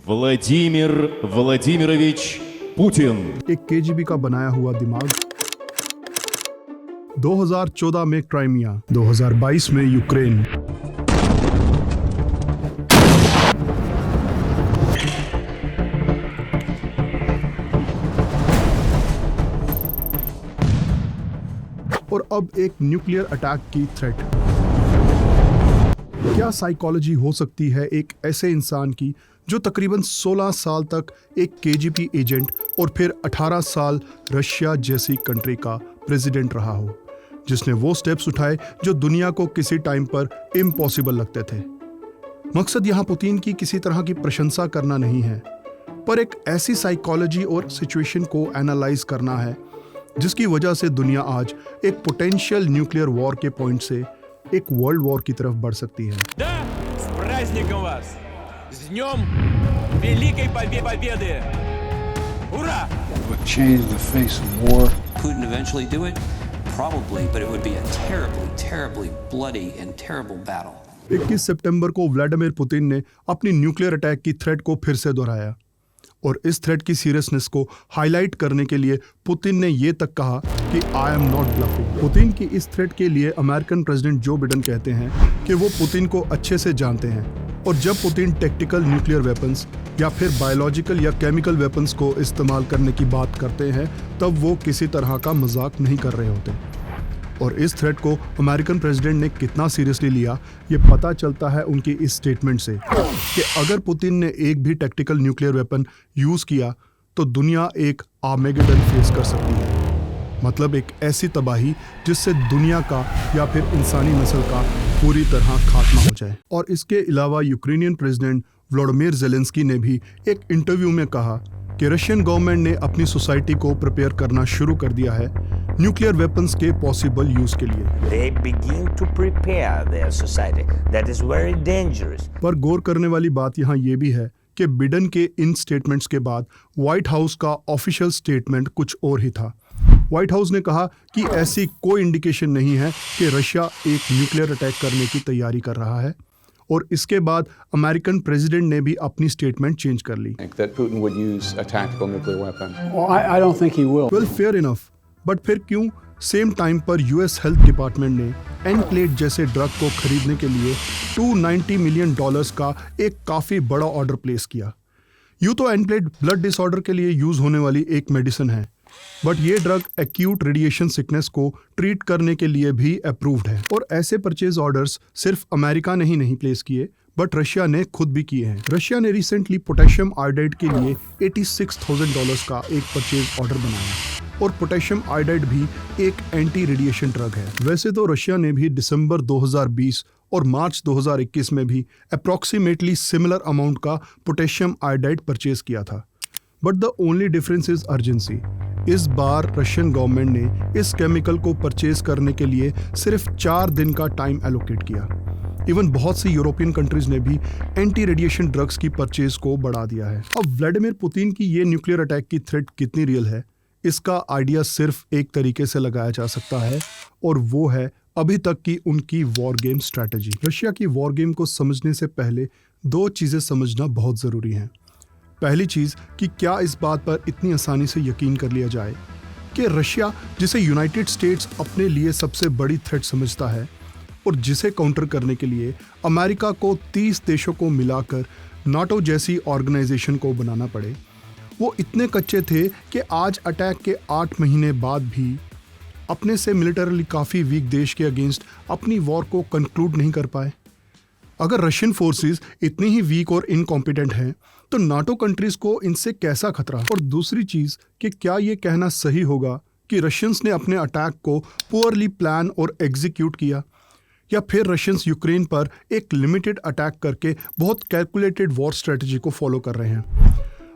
Владимир Владимирович Putin. एक KGB का बनाया हुआ दिमाग। 2014 में क्राइमिया, 2022 में यूक्रेन। और अब एक न्यूक्लियर अटैक की थ्रेट। क्या साइकोलॉजी हो सकती है एक ऐसे इंसान की जो तकरीबन 16 साल तक एक केजीबी एजेंट और फिर 18 साल रशिया जैसी कंट्री का प्रेसिडेंट रहा हो, जिसने वो स्टेप्स उठाए जो दुनिया को किसी टाइम पर इम्पॉसिबल लगते थे। मकसद यहाँ पुतिन की किसी तरह की प्रशंसा करना नहीं है, पर एक ऐसी साइकोलॉजी और सिचुएशन को एनालाइज करना है जिसकी वजह से दुनिया आज एक पोटेंशियल न्यूक्लियर वॉर के पॉइंट से एक वर्ल्ड वॉर की तरफ बढ़ सकती है। С праздником вас! С днем Великой Победы! Ура! Would change the face of war. Putin eventually do it? Probably, but it would be a terribly, terribly bloody and terrible battle. 21 सितंबर को व्लादिमीर पुतिन ने अपनी न्यूक्लियर अटैक की थ्रेट को फिर से दोहराया और इस थ्रेट की सीरियसनेस को हाईलाइट करने के लिए पुतिन ने ये तक कहा कि I am not bluffing. Putin की इस थ्रेट के लिए अमेरिकन प्रेसिडेंट जो बिडेन कहते हैं कि वो पुतिन को अच्छे से जानते हैं और जब पुतिन टैक्टिकल न्यूक्लियर वेपन्स या फिर बायोलॉजिकल या केमिकल वेपन्स को इस्तेमाल करने की बात करते हैं तब वो किसी तरह का मजाक नहीं कर रहे होते। और इस थ्रेट को अमेरिकन प्रेसिडेंट ने कितना सीरियसली लिया ये पता चलता है उनकी इस स्टेटमेंट से कि अगर पुतिन ने एक भी टैक्टिकल न्यूक्लियर वेपन यूज किया तो दुनिया एक आर्मेगेडन फेस कर सकती है, मतलब एक ऐसी तबाही जिससे दुनिया का या फिर इंसानी नस्ल का पूरी तरह खात्मा हो जाए। और इसके अलावा यूक्रेनियन प्रेसिडेंट व्लादिमीर ज़ेलेंस्की ने भी एक इंटरव्यू में कहा कि रशियन गवर्नमेंट ने अपनी सोसाइटी को प्रिपेयर करना शुरू कर दिया है न्यूक्लियर वेपन्स के पॉसिबल यूज के लिए। They begin to prepare their society. That is very dangerous. पर गौर करने वाली बात यहाँ ये भी है कि बिडेन के इन स्टेटमेंट्स के बाद व्हाइट हाउस का ऑफिशियल स्टेटमेंट कुछ और ही था। व्हाइट हाउस ने कहा कि ऐसी कोई इंडिकेशन नहीं है कि रशिया एक न्यूक्लियर अटैक करने की तैयारी कर रहा है और इसके बाद अमेरिकन प्रेसिडेंट ने भी अपनी स्टेटमेंट चेंज कर ली। That Putin would use a tactical nuclear weapon. Well, I don't think he will. Well, fair enough. But फिर क्यों सेम टाइम पर यूएस हेल्थ डिपार्टमेंट ने एनक्लेड जैसे ड्रग को खरीदने के लिए $290 मिलियन का एक काफी बड़ा ऑर्डर प्लेस किया। यूं तो एनक्लेड ब्लड डिसऑर्डर के लिए यूज होने वाली एक मेडिसिन है, बट ये ड्रग एक्यूट रेडिएशन सिकनेस को ट्रीट करने के लिए भी अप्रूव्ड है। और ऐसे परचेज ऑर्डर्स सिर्फ अमेरिका ने ही नहीं प्लेस किए बट रशिया ने खुद भी किए हैं। रशिया ने रिसेंटली पोटेशियम आयोडाइड के लिए $86,000 का एक परचेज ऑर्डर बनाया और पोटेशियम आयोडाइड भी एक एंटी रेडिएशन ड्रग है। वैसे तो रशिया ने भी दिसंबर 2020 और मार्च 2021 में भी अप्रॉक्सीमेटली सिमिलर अमाउंट का पोटेशियम आयोडाइड परचेज किया था, but the only difference is urgency. इस बार रशियन गवर्नमेंट ने इस केमिकल को परचेज करने के लिए सिर्फ 4 दिन का टाइम एलोकेट किया। इवन बहुत सी यूरोपियन कंट्रीज ने भी एंटी रेडिएशन ड्रग्स की परचेज को बढ़ा दिया है। अब व्लादिमीर पुतिन की ये न्यूक्लियर अटैक की थ्रेट कितनी रियल है इसका आइडिया सिर्फ एक तरीके से लगाया जा सकता है और वो है अभी तक की उनकी वॉर गेम स्ट्रैटेजी। रशिया की वॉर गेम को समझने से पहले 2 चीजें समझना बहुत जरूरी हैं। पहली चीज कि क्या इस बात पर इतनी आसानी से यकीन कर लिया जाए कि रशिया, जिसे यूनाइटेड स्टेट्स अपने लिए सबसे बड़ी थ्रेट समझता है और जिसे काउंटर करने के लिए अमेरिका को 30 देशों को मिलाकर नाटो जैसी ऑर्गेनाइजेशन को बनाना पड़े, वो इतने कच्चे थे कि आज अटैक के 8 महीने बाद भी अपने से मिलिटरली काफ़ी वीक देश के अगेंस्ट अपनी वॉर को कंक्लूड नहीं कर पाए। अगर रशियन फोर्सेस इतनी ही वीक और इनकॉम्पिटेंट हैं तो नाटो कंट्रीज को इनसे कैसा खतरा। और दूसरी चीज़ कि क्या ये कहना सही होगा कि रशियंस ने अपने अटैक को पुअरली प्लान और एग्जीक्यूट किया, या फिर रशियंस यूक्रेन पर एक लिमिटेड अटैक करके बहुत कैलकुलेटेड वॉर स्ट्रेटजी को फॉलो कर रहे हैं।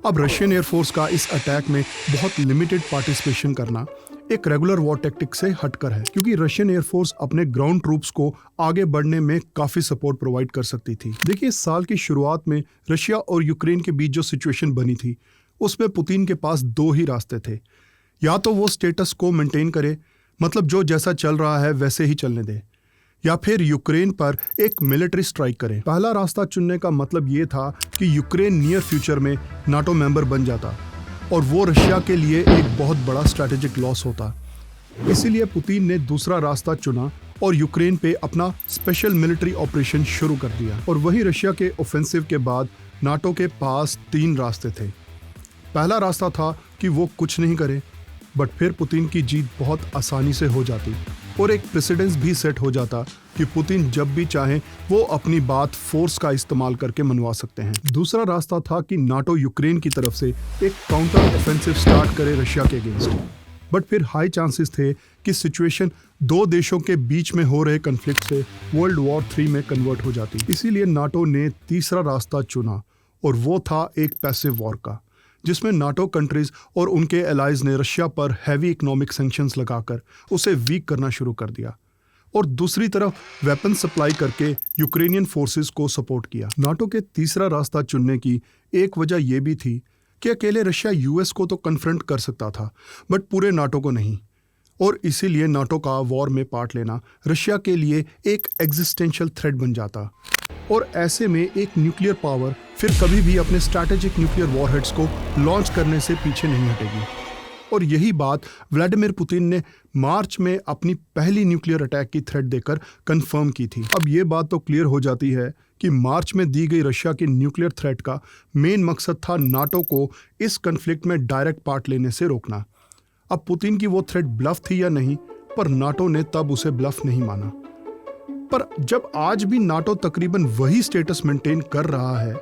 अब रशियन एयरफोर्स का इस अटैक में बहुत लिमिटेड पार्टिसिपेशन करना एक रेगुलर वॉर टैक्टिक से हटकर है, क्योंकि रशियन एयरफोर्स अपने ग्राउंड ट्रूप्स को आगे बढ़ने में काफी सपोर्ट प्रोवाइड कर सकती थी। देखिए, इस साल की शुरुआत में रशिया और यूक्रेन के बीच जो सिचुएशन बनी थी उसमें पुतिन के पास 2 ही रास्ते थे। या तो वो स्टेटस को मेंटेन करे, मतलब जो जैसा चल रहा है वैसे ही चलने दे, या फिर यूक्रेन पर एक मिलिट्री स्ट्राइक करें। पहला रास्ता चुनने का मतलब ये था कि यूक्रेन नियर फ्यूचर में नाटो मेंबर बन जाता और वो रशिया के लिए एक बहुत बड़ा स्ट्रैटेजिक लॉस होता। इसीलिए पुतिन ने दूसरा रास्ता चुना और यूक्रेन पे अपना स्पेशल मिलिट्री ऑपरेशन शुरू कर दिया। और वही रशिया के ऑफेंसिव के बाद नाटो के पास 3 रास्ते थे। पहला रास्ता था कि वो कुछ नहीं करे, बट फिर पुतिन की जीत बहुत आसानी से हो जाती और एक प्रेसिडेंस भी सेट हो जाता कि पुतिन जब भी चाहे वो अपनी बात फोर्स का इस्तेमाल करके मनवा सकते हैं। दूसरा रास्ता था कि नाटो यूक्रेन की तरफ से एक काउंटर ऑफेंसिव स्टार्ट करे रशिया के अगेंस्ट, बट फिर हाई चांसेस थे कि सिचुएशन 2 देशों के बीच में हो रहे कन्फ्लिक्ट से वर्ल्ड वॉर 3 में कन्वर्ट हो जाती। इसीलिए नाटो ने तीसरा रास्ता चुना और वो था एक पैसिव वॉर का, जिसमें नाटो कंट्रीज और उनके एलाइज ने रशिया पर हैवी इकोनॉमिक सैंक्शंस लगाकर उसे वीक करना शुरू कर दिया और दूसरी तरफ वेपन सप्लाई करके यूक्रेनियन फोर्सेस को सपोर्ट किया। नाटो के तीसरा रास्ता चुनने की एक वजह यह भी थी कि अकेले रशिया यूएस को तो कन्फ्रंट कर सकता था, बट पूरे नाटो को नहीं, और इसीलिए नाटो का वॉर में पार्ट लेना रशिया के लिए एक एग्जिस्टेंशियल थ्रेट बन जाता। और ऐसे में एक न्यूक्लियर पावर फिर कभी भी अपने स्ट्रैटेजिक न्यूक्लियर वॉरहेड्स को लॉन्च करने से पीछे नहीं हटेगी। और यही बात व्लादिमीर पुतिन ने मार्च में अपनी पहली न्यूक्लियर अटैक की थ्रेट देकर कंफर्म की थी। अब ये बात तो क्लियर हो जाती है कि मार्च में दी गई रशिया की न्यूक्लियर थ्रेट का मेन मकसद था नाटो को इस कन्फ्लिक्ट में डायरेक्ट पार्ट लेने से रोकना। अब पुतिन की वो थ्रेट ब्लफ थी या नहीं, पर नाटो ने तब उसे ब्लफ नहीं माना। पर जब आज भी नाटो तकरीबन वही स्टेटस मेंटेन कर रहा है,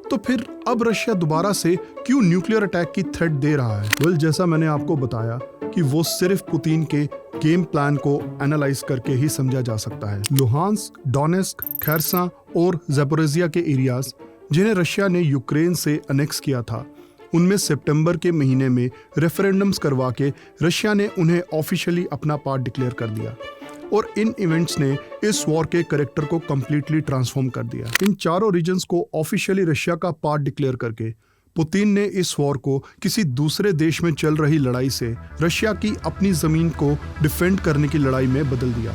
तो फिर अब रशिया दोबारा से क्यों न्यूक्लियर अटैक की थ्रेट दे रहा है? वेल, जैसा मैंने आपको बताया कि वो सिर्फ पुतिन के गेम प्लान को एनालाइज करके ही समझा जा सकता है। लुहांस्क, डोनेस्क, खैरसा और ज़पोरिज़िया के एरियाज जिन्हें रशिया ने यूक्रेन से अनेक्स किया था, उनमें सितंबर के महीने में रेफरेंडम्स करवा के रशिया ने उन्हें ऑफिशियली अपना पार्ट डिक्लेयर कर दिया और इन इवेंट्स ने इस वॉर के कैरेक्टर को कंप्लीटली ट्रांसफॉर्म कर दिया। इन चारों रीजन्स को ऑफिशियली रशिया का पार्ट डिक्लेयर करके पुतिन ने इस वॉर को किसी दूसरे देश में चल रही लड़ाई से रशिया की अपनी जमीन को डिफेंड करने की लड़ाई में बदल दिया,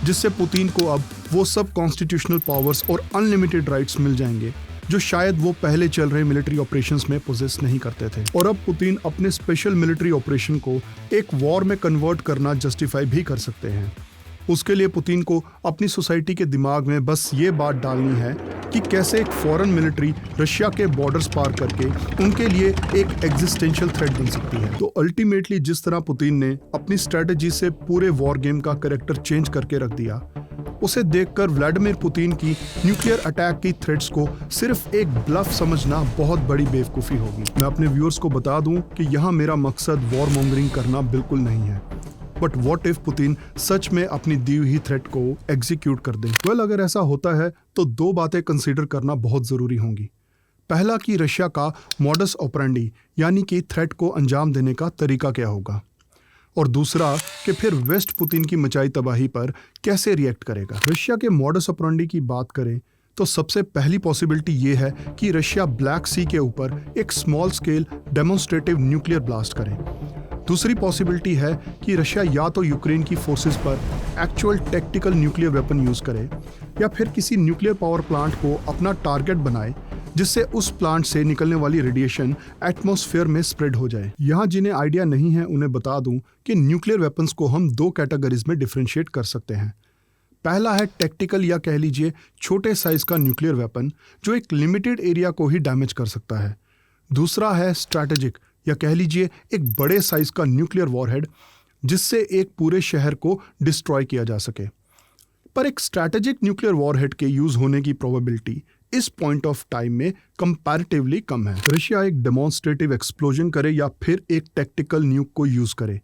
जिससे पुतिन को अब वो सब कॉन्स्टिट्यूशनल पावर्स और अनलिमिटेड राइट्स मिल जाएंगे जो शायद वो पहले चल रहे मिलिट्री ऑपरेशंस में पोजेस नहीं करते थे। और अब पुतिन अपने स्पेशल मिलिट्री ऑपरेशन को एक वॉर में कन्वर्ट करना जस्टिफाई भी कर सकते हैं। उसके लिए पुतिन को अपनी सोसाइटी के दिमाग में बस ये बात डालनी है कि कैसे एक फॉरेन मिलिट्री रशिया के बॉर्डर्स पार करके उनके लिए एक एग्जिस्टेंशियल थ्रेट बन सकती है। तो अल्टीमेटली जिस तरह पुतिन ने अपनी स्ट्रेटजी से पूरे वॉर गेम का कैरेक्टर चेंज करके रख दिया, उसे देखकर व्लादिमीर पुतिन की न्यूक्लियर अटैक की थ्रेट्स को सिर्फ एक ब्लफ समझना बहुत बड़ी बेवकूफ़ी होगी। मैं अपने व्यूअर्स को बता दूं कि यहाँ मेरा मकसद वॉर मॉन्गरिंग करना बिल्कुल नहीं है, बट व्हाट इफ पुतिन सच में अपनी दी हुई थ्रेट को एग्जीक्यूट कर दे? वेल, अगर ऐसा होता है तो 2 बातें कंसीडर करना बहुत ज़रूरी होंगी। पहला कि रशिया का मॉडस ऑपरेंडी यानी कि थ्रेट को अंजाम देने का तरीका क्या होगा, और दूसरा कि फिर वेस्ट पुतिन की मचाई तबाही पर कैसे रिएक्ट करेगा। रशिया के मॉडस ऑपरेंडी की बात करें तो सबसे पहली पॉसिबिलिटी ये है कि रशिया ब्लैक सी के ऊपर एक small scale demonstrative nuclear blast करे। दूसरी पॉसिबिलिटी है कि रशिया या तो यूक्रेन की फोर्सेस पर actual tactical nuclear weapon use करे या फिर किसी न्यूक्लियर पावर प्लांट को अपना टारगेट बनाए, जिससे उस प्लांट से निकलने वाली रेडिएशन एटमॉस्फेयर में स्प्रेड हो जाए। यहाँ जिन्हें आइडिया नहीं है उन्हें बता दूं कि न्यूक्लियर वेपन्स को हम 2 कैटेगरीज में डिफरेंशिएट कर सकते हैं। पहला है टैक्टिकल या कह लीजिए छोटे साइज का न्यूक्लियर वेपन जो एक लिमिटेड एरिया को ही डैमेज कर सकता है। दूसरा है स्ट्रैटेजिक या कह लीजिए एक बड़े साइज का न्यूक्लियर वॉरहेड जिससे एक पूरे शहर को डिस्ट्रॉय किया जा सके। पर एक स्ट्रैटेजिक न्यूक्लियर वॉरहेड के यूज होने की प्रोबेबिलिटी इस पॉइंट ऑफ टाइम में कंपैरेटिवली कम है। रशिया एक डेमोन्स्ट्रेटिव एक्सप्लोजन करे या फिर एक टैक्टिकल न्यूक को यूज करे,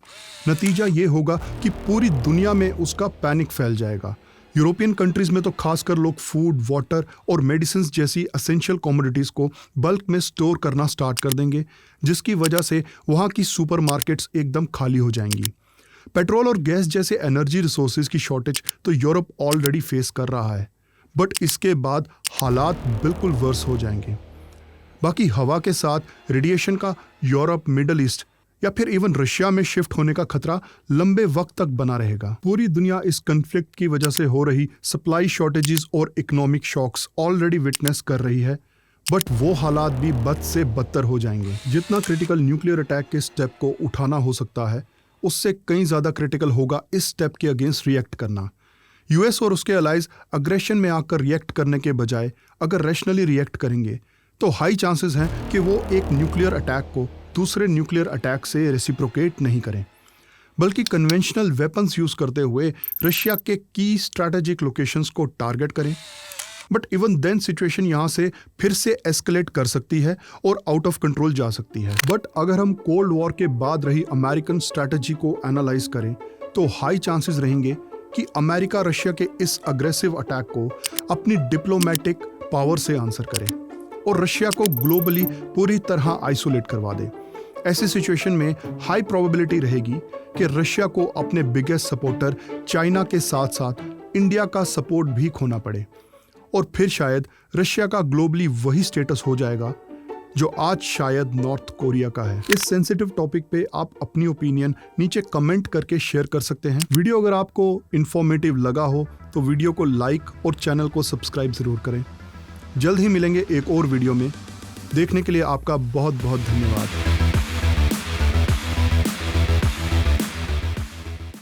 नतीजा ये होगा कि पूरी दुनिया में उसका पैनिक फैल जाएगा। यूरोपियन कंट्रीज में तो खासकर लोग फूड, वाटर और मेडिसिन जैसी एसेंशियल कमोडिटीज को बल्क में स्टोर करना स्टार्ट कर देंगे, जिसकी वजह से वहाँ की सुपरमार्केट्स एकदम खाली हो जाएंगी। पेट्रोल और गैस जैसे एनर्जी रिसोर्सेज की शॉर्टेज तो यूरोप ऑलरेडी फेस कर रहा है, बट इसके बाद हालात बिल्कुल वर्स हो जाएंगे। बाकी हवा के साथ रेडिएशन का यूरोप, मिडल ईस्ट या फिर इवन रशिया में शिफ्ट होने का खतरा लंबे वक्त तक बना रहेगा। पूरी दुनिया इस कन्फ्लिक्ट की वजह से हो रही सप्लाई शॉर्टेजेस और इकोनॉमिक शॉक्स ऑलरेडी विटनेस कर रही है, बट वो हालात भी बद से बदतर हो जाएंगे। जितना क्रिटिकल न्यूक्लियर अटैक के स्टेप को उठाना हो सकता है, उससे कहीं ज़्यादा क्रिटिकल होगा इस स्टेप के अगेंस्ट रिएक्ट करना। यूएस और उसके अलाइज अग्रेशन में आकर रिएक्ट करने के बजाय अगर रैशनली रिएक्ट करेंगे तो हाई चांसेस हैं कि वो एक न्यूक्लियर अटैक को दूसरे न्यूक्लियर अटैक से रेसिप्रोकेट नहीं करें, बल्कि कन्वेंशनल वेपन्स यूज करते हुए रशिया के की स्ट्रैटेजिक लोकेशंस को टारगेट करें। बट इवन देन सिचुएशन यहाँ से फिर से एस्केलेट कर सकती है और आउट ऑफ कंट्रोल जा सकती है। बट अगर हम कोल्ड वॉर के बाद रही अमेरिकन स्ट्रैटेजी को एनालाइज करें तो हाई चांसेस रहेंगे कि अमेरिका रशिया के इस अग्रेसिव अटैक को अपनी डिप्लोमेटिक पावर से आंसर करे और रशिया को ग्लोबली पूरी तरह आइसोलेट करवा दे। ऐसी सिचुएशन में हाई प्रोबेबिलिटी रहेगी कि रशिया को अपने बिगेस्ट सपोर्टर चाइना के साथ साथ इंडिया का सपोर्ट भी खोना पड़े और फिर शायद रशिया का ग्लोबली वही स्टेटस हो जाएगा जो आज शायद नॉर्थ कोरिया का है। इस सेंसिटिव टॉपिक पे आप अपनी ओपिनियन नीचे कमेंट करके शेयर कर सकते हैं। वीडियो अगर आपको इंफॉर्मेटिव लगा हो तो वीडियो को लाइक और चैनल को सब्सक्राइब जरूर करें। जल्द ही मिलेंगे एक और वीडियो में। देखने के लिए आपका बहुत बहुत धन्यवाद।